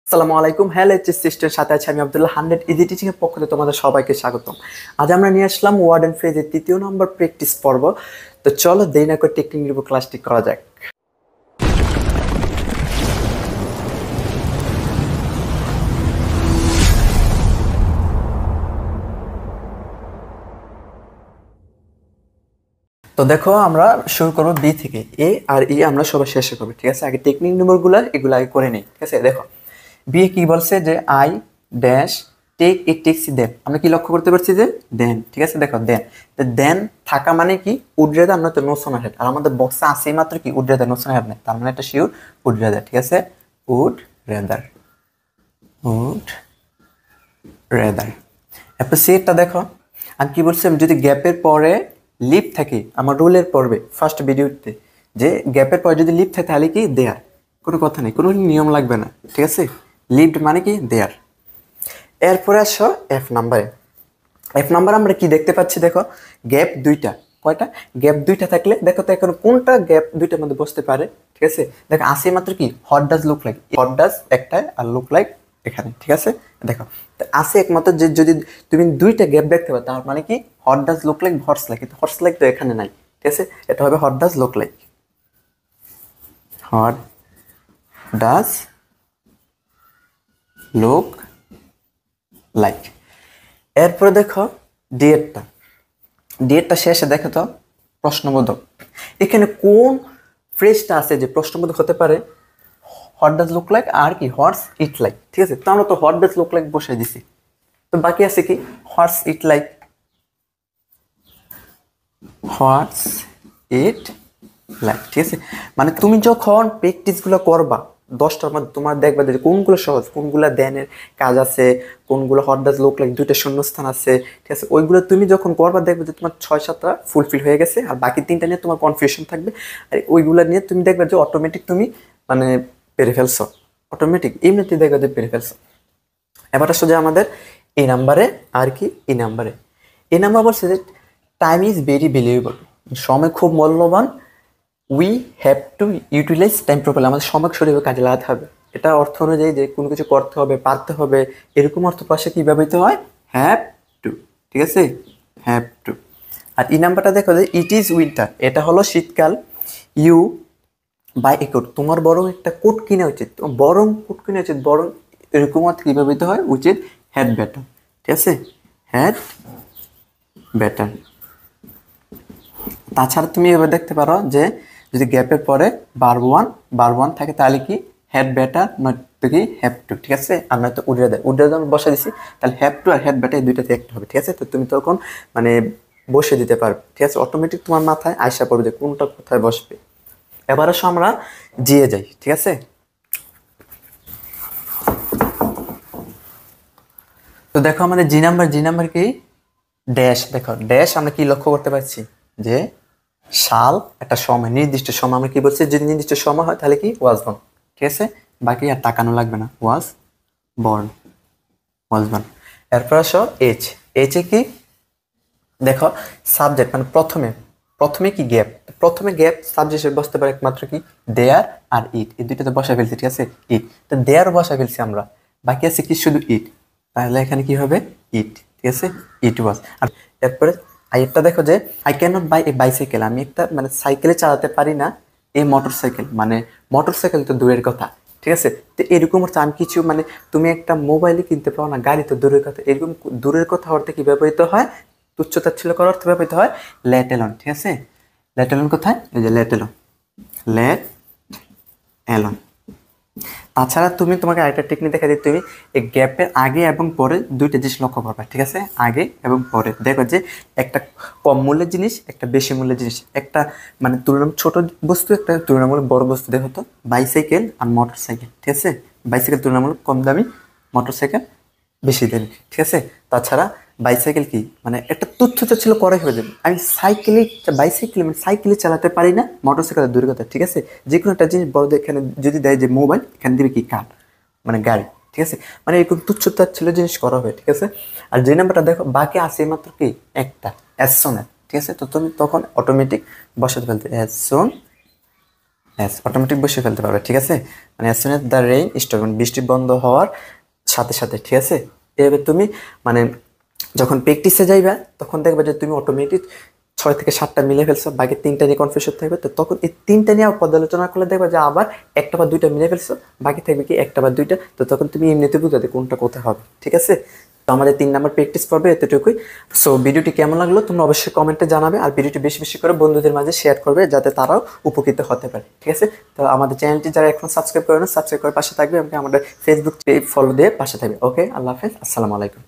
আসসালামু আলাইকুম। Hello HS সিস্টেমের সাথে আছি আমি আব্দুল্লাহ। 100 ইজি টিচিং এর পক্ষ থেকে তোমাদের সবাইকে স্বাগতম। আজ আমরা নিয়ে আসলাম ওয়ার্ড এন্ড ফ্রেজের তৃতীয় নম্বর প্র্যাকটিস পর্ব। তো চলো দেরি না করে টেকনিক নিব ক্লাসটি করা যাক। তো দেখো আমরা শুরু করবো বি থেকে। এ আর ই আমরা সবাই শেষে করবো, ঠিক আছে? আগে টেকনিক নম্বরগুলো এগুলো আগে করে নিই, ঠিক আছে? দেখো বি কি বলছে যে I dash take it tax দেন। আমরা কি লক্ষ্য করতে পারছি যে দেন, ঠিক আছে? দেখো দেন, তো দেন থাকা মানে কি উড রেদার নয়তো নো সোনার হেড। আর আমাদের বক্সে আসেই মাত্র কি would rather no sooner had নেই, তার মানে একটা শিওর উড রেদার, ঠিক আছে? Would rather, would rather. এরপর সেটটা দেখো আমি কি বলছি, আমি যদি গ্যাপের পরে লিপ থাকে, আমার রুলের পড়বে ফার্স্ট ভিডিওতে যে গ্যাপের পরে যদি লিপ থাকে তাহলে কি দেয়ার, কোনো কথা নেই, কোনো নিয়ম লাগবে না, ঠিক আছে? লিভড মানে কি দেয়ার। এরপরে আসো এফ নাম্বারে। এফ নাম্বার আমরা কি দেখতে পাচ্ছি, দেখো গ্যাপ দুইটা। কয়টা গ্যাপ? দুইটা থাকলে দেখো তো এখন কোনটা গ্যাপ দুইটার মধ্যে বসতে পারে, ঠিক আছে? দেখো আসে মাত্র কি what does look like, what does একটা আর লুক লাইক এখানে, ঠিক আছে? দেখো আসে একমাত্র যে যদি তুমি দুইটা গ্যাপ দেখতে পাও তার মানে কি what does look like horse like, কিন্তু হর্স লাইক তো এখানে নাই, ঠিক আছে? এটা হবে what does look like, what does look like. এরপরে দেখো ডিএডটা, ডিএডটা শেষে দেখো তো প্রশ্নবোধক। এখানে কোন ফ্রেজটা আছে যে প্রশ্নবোধক হতে পারে? হোয়াট ডাজ লুক লাইক আর কি হোয়াটস ইট লাইক, ঠিক আছে? তো আমরা তো হোয়াট ডাজ লুক লাইক বসাই দিছি, তো বাকি আছে কি হোয়াটস it like, what's it like, ঠিক আছে? মানে তুমি যখন প্র্যাকটিসগুলো করবা 10টার মধ্যে তোমার দেখবা যে কোনগুলো সহজ, কোনগুলো দেনের কাজ আছে, কোনগুলো হট ডাজ লুক লাইক দুইটা শূন্যস্থান আছে, ঠিক আছে? ওইগুলো তুমি যখন করবা দেখবে যে তোমার 6-7টা ফুলফিল হয়ে গেছে, আর বাকি 3টা নিয়ে তোমার কনফিউশন থাকবে। আর ওইগুলো নিয়ে তুমি দেখবে যে অটোমেটিক তুমি মানে পেরে ফেলছো, অটোমেটিক এমনিতেই দেখবে যে পেরে ফেলছো। এবার আসলে আমাদের এই নাম্বারে আর কি এই নাম্বারে এই নাম্বার বলছে যে টাইম ইজ ভেরি ভ্যালুয়েবল, সময় খুব মূল্যবান। We have to utilise time properly, আমাদের সময় সঠিকভাবে কাজে লাগাতে হবে। এটা অর্থ অনুযায়ী যে কোনো কিছু করতে হবে, পারতে হবে, এরকম অর্থ পাশে কী ব্যবহৃত হয়? হ্যাভ টু, ঠিক আছে? Have to. আর এই নাম্বারটা দেখো যে ইট ইজ উইন্টার, এটা হলো শীতকাল। ইউ বাই এ কোট, তোমার বরং একটা কোট কিনা উচিত, বরং কোট কিনা উচিত, বরং এরকম অর্থ কী ব্যবহৃত হয়? উচিত হ্যাড বেটার, ঠিক আছে? Had better. তাছাড়া তুমি এবার দেখতে পারো যে যদি গ্যাপের পরে বার ওয়ান থাকে তাহলে কি হ্যাড বেটার নয়তো কি হ্যাভ টু, ঠিক আছে? আর নয়তো উড্রে আমি বসে দিছি, তাহলে হ্যাভ টু আর হ্যাড বেটার এই দুইটাতে একটা হবে, ঠিক আছে? তো তুমি তখন মানে বসে দিতে পারবে, ঠিক আছে? অটোমেটিক তোমার মাথায় আইসা পড়বে যে কোনটা কোথায় বসবে। এবার আসো আমরা জিয়ে যাই, ঠিক আছে? তো দেখো আমাদের জি নাম্বার কি ড্যাশ। দেখো ড্যাশ আমরা কি লক্ষ্য করতে পারছি যে সাল একটা সময়, নির্দিষ্ট সময়। আমরা কি বলছি যদি নির্দিষ্ট সময় হয় তাহলে কি ওয়াজ বর্ন, ঠিক আছে? বাকি আর তাকানো লাগবে না, ওয়াজ বর্ন, ওয়াজ বর্ন। এরপর আসো এইচ। এইচে কি দেখো সাবজেক্ট, মানে প্রথমে প্রথমে কি গ্যাপ, প্রথমে গ্যাপ সাবজেক্ট হিসেবে বসতে পারে একমাত্র কি দেয়ার আর ইট, এই দুইটাতে বসা ফেলছি, ঠিক আছে? ইট, তো দেয়ার বসা ফেলছি আমরা, বাকি আছে কি শুধু ইট, তাহলে এখানে কি হবে ইট, ঠিক আছে? ইট ওয়াজ। আর এরপরে আইটা দেখো যে I can not buy a bicycle, আমি একটা মানে সাইকেলে চালাতে পারি না এই মোটর সাইকেল, মানে মোটর সাইকেল তো দূরের কথা, ঠিক আছে? তো এরকম অর্থ আমি কিছু মানে তুমি একটা মোবাইলে কিনতে পারো না, গাড়ি তো দূরের কথা, এরকম দূরের কথা অর্থে কি ব্যবহৃত হয়? তুচ্ছতাচ্ছিল্য করার অর্থে ব্যবহৃত হয় লেট এলন, ঠিক আছে? লেট এলন কোথায়? এই যে লেট এলন, লেট এলন। তাছাড়া তুমি তোমাকে আরেকটা টেকনিক দেখা দিই, তুমি এই গ্যাপের আগে এবং পরে দুইটা জিনিস লক্ষ্য করবে, ঠিক আছে? আগে এবং পরে দেখো যে একটা কম মূল্যের জিনিস, একটা বেশি মূল্যের জিনিস, একটা মানে তুলনামূলক ছোট বস্তু, একটা তুলনামূলক বড় বস্তু। দেখো তো বাইসাইকেল আর মোটর সাইকেল, ঠিক আছে? বাইসাইকেল তুলনামূলক কম দামি, মোটর সাইকেল বেশি দামি, ঠিক আছে? তাছাড়া বাইসাইকেল কি মানে একটা তুচ্ছ ছিল করাই হয়ে যাবে, আমি সাইকেলে বাইসাইকেল মানে সাইকেলে চালাতে পারি না, মোটর সাইকেল দূরের কথা, ঠিক আছে? যে কোনো একটা জিনিস বড়দের এখানে যদি দেয় যে মোবাইল, এখানে দিবে কি কার, মানে গাড়ি, ঠিক আছে? মানে এরকম তুচ্ছতার ছিল জিনিস করা হয়, ঠিক আছে? আর যে নাম্বারটা দেখো বাকি আছে মাত্র কি একটা অ্যাজ সোন, ঠিক আছে? তো তুমি তখন অটোমেটিক বসাতে ফেলতে অ্যাজ সোন হ্যাঁ, অটোমেটিক বসে ফেলতে পারবে, ঠিক আছে? মানে as soon as the rain stop, বৃষ্টি বন্ধ হওয়ার সাথে সাথে, ঠিক আছে? এভাবে তুমি মানে যখন প্র্যাকটিসে যাইবা তখন দেখবে যে তুমি অটোমেটিক 6 থেকে 7টা মিলে ফেলছো, বাকি 3টা নিয়ে কনফিউশন থাকবে। তো তখন এই 3টা নিয়ে পর্যালোচনা করলে দেখবে যে আবার 1টা বা 2টা মিলে ফেলছো, বাকি থাকবে কি 1টা বা 2টা। তো তখন তুমি এমনিতে বুঝাতে কোনটা কোথায় হবে, ঠিক আছে? তো আমাদের 3 নাম্বার প্র্যাকটিস পড়বে এতটুকুই। সো ভিডিওটি কেমন লাগলো তোমরা অবশ্যই কমেন্টে জানাবে, আর ভিডিওটি বেশি বেশি করে বন্ধুদের মাঝে শেয়ার করবে যাতে তারাও উপকৃত হতে পারে, ঠিক আছে? তো আমাদের চ্যানেলটি যারা এখন সাবস্ক্রাইব করে না, সাবস্ক্রাইব করে পাশে থাকবে এবং আমাদের ফেসবুক পেজ ফলো দিয়ে পাশে থাকবে। ওকে, আল্লাহ হাফেজ, আসসালামু আলাইকুম।